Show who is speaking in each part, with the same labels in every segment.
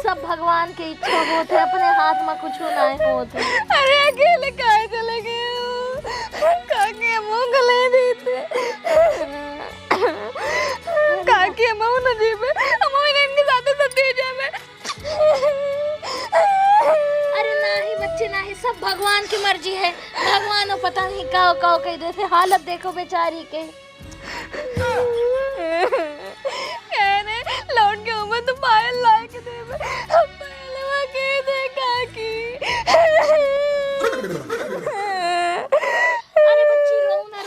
Speaker 1: सब भगवान की इच्छा होते, अपने हाथ में कुछ नहीं होते।
Speaker 2: अरे अकेले काहे चले गए काकी, मुंह गले देते काकी, मुंह न जीवे हम इनके साथ सत्य जावे।
Speaker 1: अरे नहीं बच्चे नहीं, सब भगवान की मर्जी है। भगवान को पता नहीं काओ काओ कह देते। हालत देखो बेचारी के।
Speaker 2: कहने लौट के ऊपर तो पायल ला के दे, पायल के दे काकी।
Speaker 1: अरे बच्ची रो ना,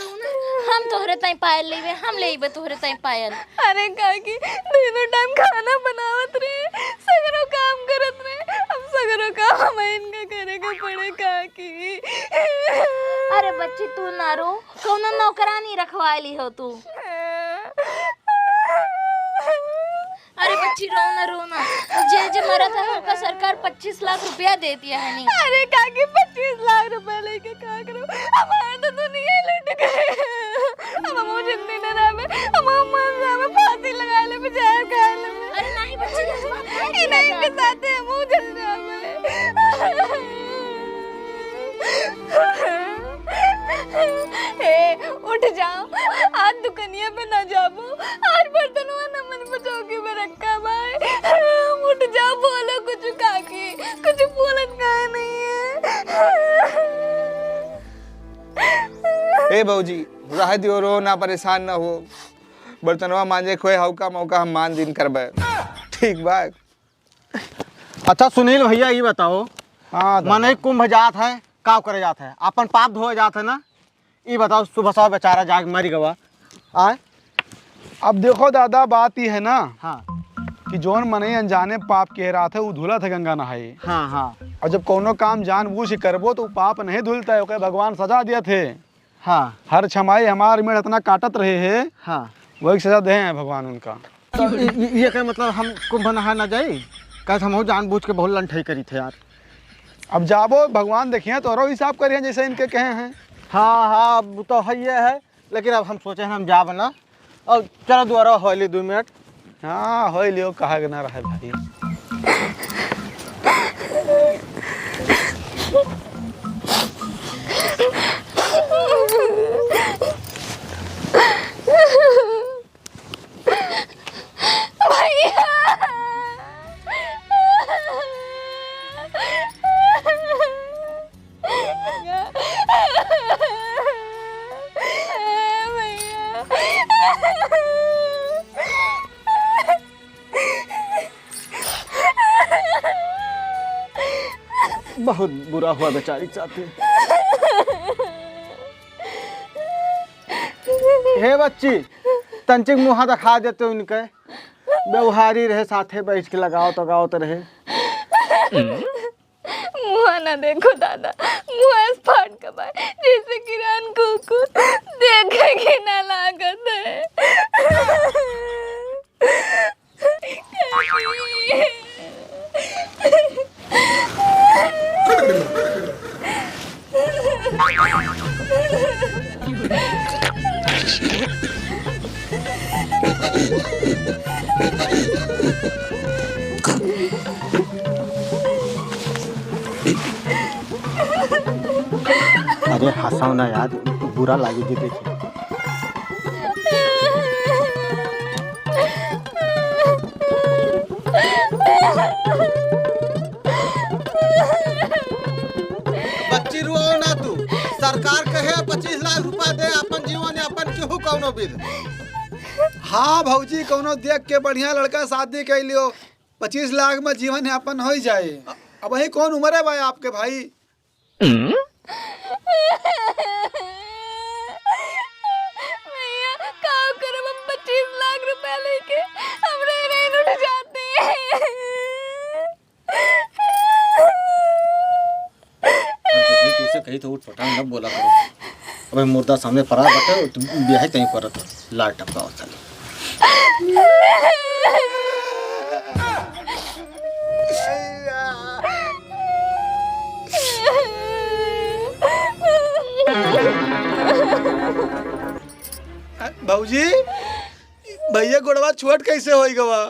Speaker 1: हम तोहरे ताई पायल लेवे, हम लेबे तोहरे ताई पायल।
Speaker 2: अरे काकी तीनों टाइम खाना बनावत रहे, सगरो काम करत रहे, अब सगरो काम इनका करे के पड़े काकी।
Speaker 1: अरे बच्ची तू ना रो, कौनो नौकरानी रखवाली हो तू। अरे बच्ची रो ना, जे मरत है उनका सरकार 25 लाख रुपया देती है नहीं।
Speaker 2: अरे काकी 25 लाख रुपया लेके क्या करूं, हमारे तो दुनिया लुट गए। अब हम जिंदगी न रहे, हम फांसी लगा ले, जहर खा ले।
Speaker 1: अरे नहीं बच्ची,
Speaker 2: नहीं के साथ मुंह जल उठ जाओ, आज दुकानिया पे ना जाबो, आज बर्तनवा नमन पे चौकी पे रखा भाई। उठ जाओ, बोलो कुछ काकी, कुछ बोलत का नहीं है।
Speaker 3: ए बहूजी रह दियो, रो ना, परेशान ना हो। बर्तनवा मांजे खोए हौका मौका हम मान दिन करबे, ठीक बा।
Speaker 4: अच्छा सुनील भैया ये बताओ,
Speaker 3: हाँ
Speaker 4: माने कुंभ जात है, काव करे जात है, अपन पाप धोए जात है ना, ये बताओ। सुबह साव बेचारा जाग मर गवा आए।
Speaker 5: अब देखो दादा, बात ही है ना,
Speaker 4: हाँ
Speaker 5: कि जोन मने अनजाने पाप कह रहा था वो धुला था गंगा नहाए।
Speaker 4: हाँ हाँ
Speaker 5: और जब कोनो काम जानबूझ के करबो तो पाप नहीं धुलता है, भगवान सजा दिया थे।
Speaker 4: हाँ
Speaker 5: हर छमाई हमार में इतना काटत रहे है,
Speaker 4: हाँ,
Speaker 5: वही सजा दे हैं भगवान उनका।
Speaker 4: तो ये क्या मतलब हम कुंभ नहा ना जाए? कहे हम जानबूझ के बहुत लंठई करी थे यार।
Speaker 5: अब जाबो, भगवान देखिए तो हिसाब करिए जैसे इनके कहे हैं।
Speaker 4: हाँ हाँ वो तो है ये है, लेकिन अब हम सोचे हैं हम जाब ना, और चलो दोबारा हो ली 2 मिनट।
Speaker 5: हाँ हो लियो, कहा ना रहे भाई।
Speaker 4: बहुत बुरा हुआ बेचारी साथी। हे बच्ची, तंचिक मुँह दिखा देते उनके, व्यवहारी रहे, साथे बैठ के लगाओ तो गाओ तो रहे।
Speaker 2: मुँह ना देखो दादा, मुँह फाट कबाए जैसे किरान कुकुर, देखेगी ना लागत है।
Speaker 4: अरे हंसाओ ना यार, बुरा लगी थी देखिए।
Speaker 6: बच्ची रुओ ना तू, सरकार कहे 25 लाख रुपया दे, अपन जीवन यापन केहू कौनो बिल।
Speaker 5: हाँ भौजी, कोनो देख के बढ़िया लड़का शादी कर लियो, 25 लाख में जीवन यापन हो जाए। अब वही कौन उम्र है भाई आपके भाई?
Speaker 2: भैया काम करो, हम 25 लाख रुपया लेके हमरे नहीं उठ जाते हैं।
Speaker 4: कहीं तो उठ पटा न बोला करो। अबे मुर्दा सामने पड़ा बटे, तुम ब्याह कहीं करत लाल टपका होता।
Speaker 5: भौजी भैया गोड़वा छोट कैसे होई गवा?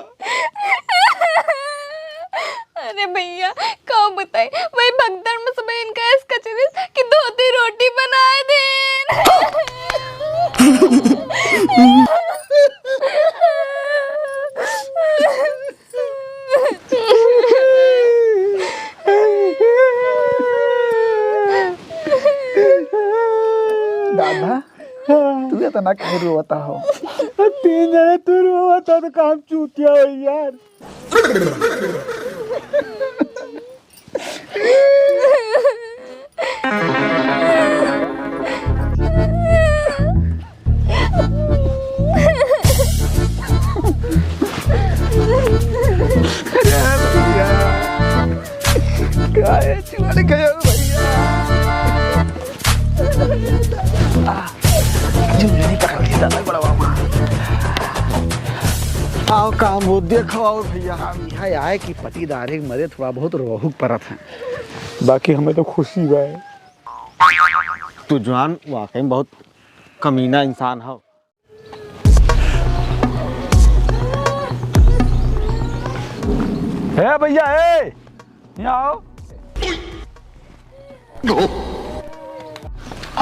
Speaker 2: अरे भैया कहो बताए वही भगदड़ में सब इनका इस कचरे की धोती रोटी बनाए दे।
Speaker 5: दादा तू इतना क्यों रोता हो?
Speaker 7: 3 जने तू रोता तो काम चूतिया हो यार।
Speaker 5: आओ काम हो देखो आओ भैया, हम यहाँ आए कि पतिदारे मरे थोड़ा बहुत रोहुक परत है,
Speaker 7: बाकी हमें तो खुशी बा।
Speaker 4: तू जवान वाकई बहुत कमीना इंसान हो।
Speaker 7: है भैया है यहाँ आओ।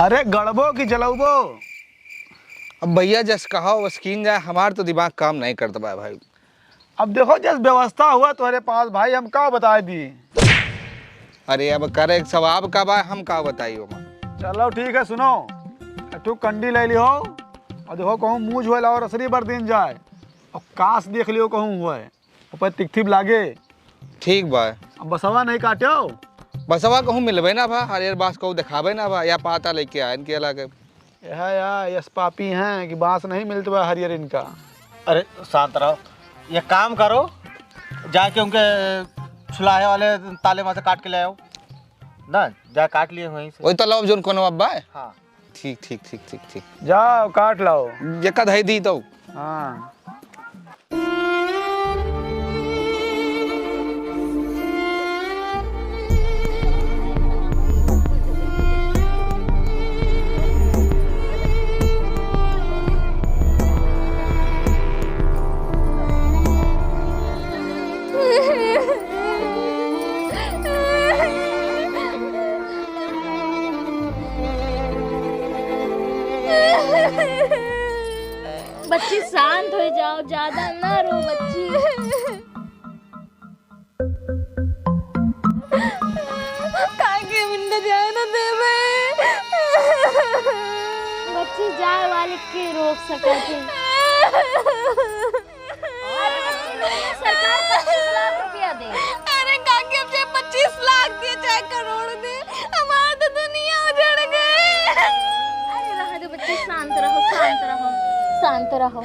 Speaker 5: अरे गड़बो कि जलबो?
Speaker 3: अब भैया जस कहा वस्कीन जाए, हमार तो दिमाग काम नहीं करता भाई।
Speaker 7: अब देखो जिस व्यवस्था हुआ तुम्हारे पास भाई, हम क्या बता दिए।
Speaker 3: अरे अब करे सवाब का बा, हम का बताइयो।
Speaker 7: चलो ठीक है, सुनो तू कंडी ले लियो और देखो कहूँ मुँह हुए और असरी बर दिन जाए और काश देख लियो कहूँ हुए ऊपर तिकथिप लागे।
Speaker 3: ठीक बा।
Speaker 7: अब बसवा नहीं काटो,
Speaker 3: बसवा कहूँ मिलबे ना भा, हरियर बास कहूँ दिखाबे ना भा, या पाता लेके आए इनके अलग
Speaker 7: यह यार यस पापी हैं कि बांस नहीं मिलता है हरियर इनका।
Speaker 4: अरे शांत रहो, ये काम करो जाके उनके छुलाहे वाले ताले वहाँ से काट के ले आओ ना, जा काट लिए वहीं से।
Speaker 3: वही तो लो जोन कोनो अब्बा है।
Speaker 4: हाँ
Speaker 3: ठीक ठीक ठीक ठीक ठीक,
Speaker 7: जाओ काट लाओ।
Speaker 3: ये का धई दी तो।
Speaker 7: हाँ
Speaker 1: बच्ची शांत हो जाओ, ज्यादा ना रो बच्ची।
Speaker 2: काके मिंडा जाए ना दे
Speaker 1: बच्ची जाए वाले के रोक सकते। सरकार 25 लाख रुपया दे।
Speaker 2: अरे काके अब चाहे 25 लाख दे चाहे करोड़ दे, हमारा तो दुनिया उजड़ गई।
Speaker 1: अरे रह दो बच्ची, शांत रहो शांत रहो शांत रहो।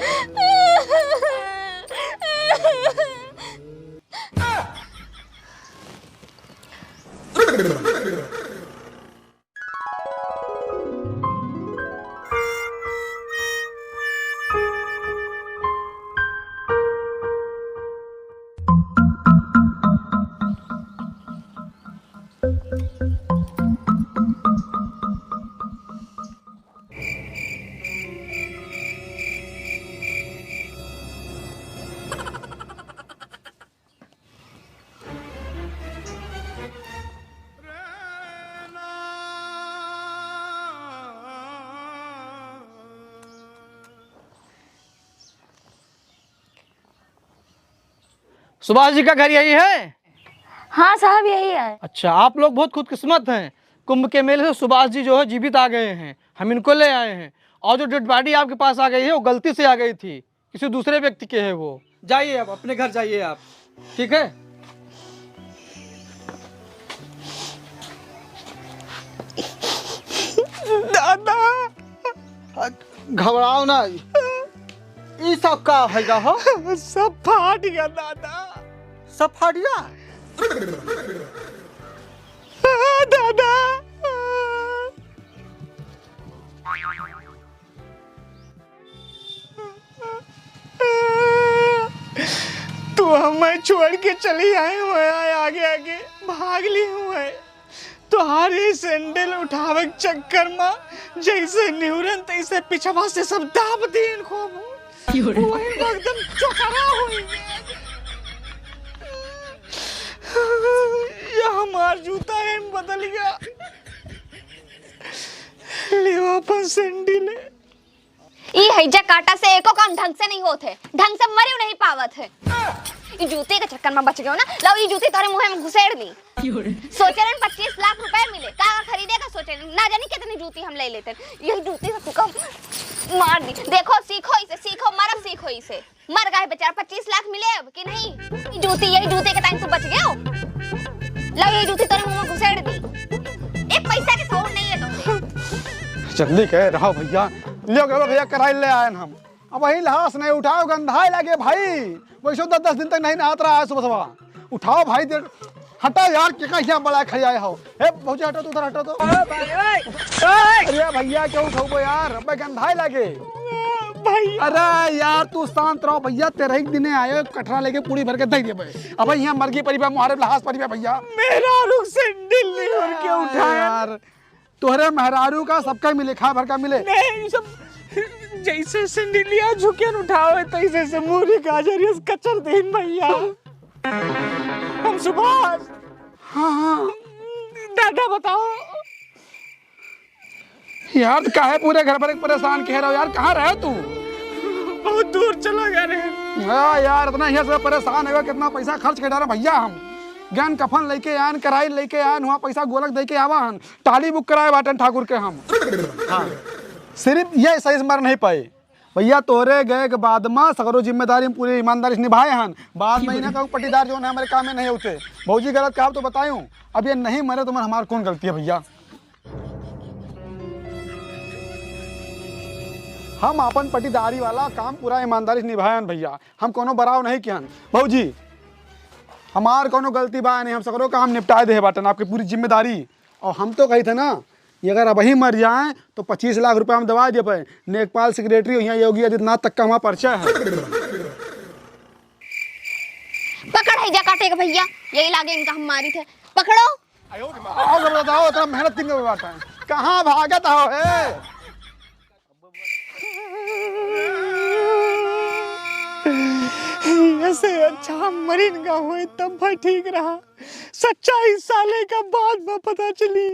Speaker 8: सुभाष जी का घर यही है?
Speaker 1: हाँ साहब यही है।
Speaker 8: अच्छा, आप लोग बहुत खुदकिस्मत हैं। कुंभ के मेले से सुभाष जी जो है जीवित आ गए हैं, हम इनको ले आए हैं। और जो डेड बॉडी आपके पास आ गई है वो गलती से आ गई थी, किसी दूसरे व्यक्ति के है वो। जाइए अब अपने घर जाइए आप, ठीक है?
Speaker 4: दादा घबराओ ना, ये सब का हैगा हो?
Speaker 7: सब फाट गया दादा,
Speaker 4: सब फाट गया
Speaker 7: दादा। तू हमें छोड़ के चली आए हुए, आगे आगे भाग ली हुए। तुम्हारे सैंडल उठावे चक्कर में जैसे न्यूरन तैसे पिछवा से सब दाब दी इनको, वो एकदम चौकरा हुई। गया। ले अपन सैंडल
Speaker 2: ई हैजा काटा से एको काम ढंग से नहीं होते, ढंग से मरे नहीं पावत है। ई जूते के चक्कर में बच गयो ना, लो ई जूती तोरे मुंह में घुसेड़ दी। सोचे रहे 25 लाख रुपए मिले, का खरीदेगा सोचे ना जानी कितनी जूती हम ले लेते। यही जूती से तुका मार दी। देखो सीखो इसे, सीखो मरब सीखो इसे। मर गए बेचारा, 25 लाख मिले अब कि नहीं? ई जूती यही जूते के टाइम से बच गयो। लो यही जूती तोरे मुंह में घुसेड़ दी। एक पैसा के सौर नहीं है तुमसे।
Speaker 5: जल्दी कह रहा भैया, ले गए भैया कराई ले आए हम। अब वही लहास नहीं उठाओ, गंधाए लगे भाई। वैसे 10 दिन तक नहीं नहात रहा है सुबह सुबह। उठाओ भाई, देर हटा यार, क्या यहाँ बड़ा खड़ियाए हो। हे भौजी हटो, तू उधर हटो तो। अरे भैया क्यों उठाओ यार, अब गंधाए लगे भाई। अरे यार तू शांत रहो भैया, तेरे एक दिन आए कटरा लेके पूरी भर के दे दे। अब यहाँ मर्गी परिवार मुहारे लहास परिवार भैया।
Speaker 7: मेरा रुख सैंडल नहीं और क्या उठाया
Speaker 5: यार, तोहरे मेहरारू का सबका मिले, खा भर का मिले।
Speaker 7: नहीं, सब जैसे सैंडलिया झुके उठाओ तैसे से मूरी गाजर ये कचर देन भैया। हम सुभाष।
Speaker 5: हाँ
Speaker 7: दादा बताओ
Speaker 5: यार, काहे पूरे घर पर एक परेशान कह रहे हो यार, कहाँ रहे तू?
Speaker 7: बहुत दूर चला गया रे।
Speaker 5: हाँ यार, इतना यहाँ से परेशान है, कितना पैसा खर्च कर डाला भैया। हम ज्ञान कफन लेके आन, कराई लेके आन, वहाँ पैसा गोलक दे के आवा हन, टाली बुक कराए बाटन ठाकुर के हम। हाँ, सिर्फ ये सही से मर नहीं पाए भैया। तोरे गए के बाद में सगरो जिम्मेदारी पूरी ईमानदारी से निभाए हन। बाद में इन्हें कहूँ पट्टीदार जो है हमारे काम में नहीं होते। भौजी गलत कहा तो बताऊँ, अब ये नहीं मरे तो हमारी कौन गलती है भैया? हम अपन पट्टीदारी वाला काम पूरा ईमानदारी से निभायन भैया। हम कोनो बराव नहीं कियन भौजी, हमार कोनो गलती बा नहीं। हम सगरो काम निपटाए दे बाटन, आपकी पूरी जिम्मेदारी। और हम तो कही थे ना, ये अगर अब ही मर जाएं तो 25 लाख रुपए हम दवा दे पाए। नेकपाल सेक्रेटरी यहाँ योगी आदित्यनाथ तक का हमारा परिचय है।
Speaker 2: पकड़ हैजा काटे के भैया, यही लागे इनका हम मारी थे। पकड़ो।
Speaker 5: आओ बताओ, इतना मेहनत तीन बात है, कहाँ भागत हो है?
Speaker 7: ऐसे अच्छा मरीन का हुए तब भाई ठीक रहा। सच्चाई साले का बाद में पता चली।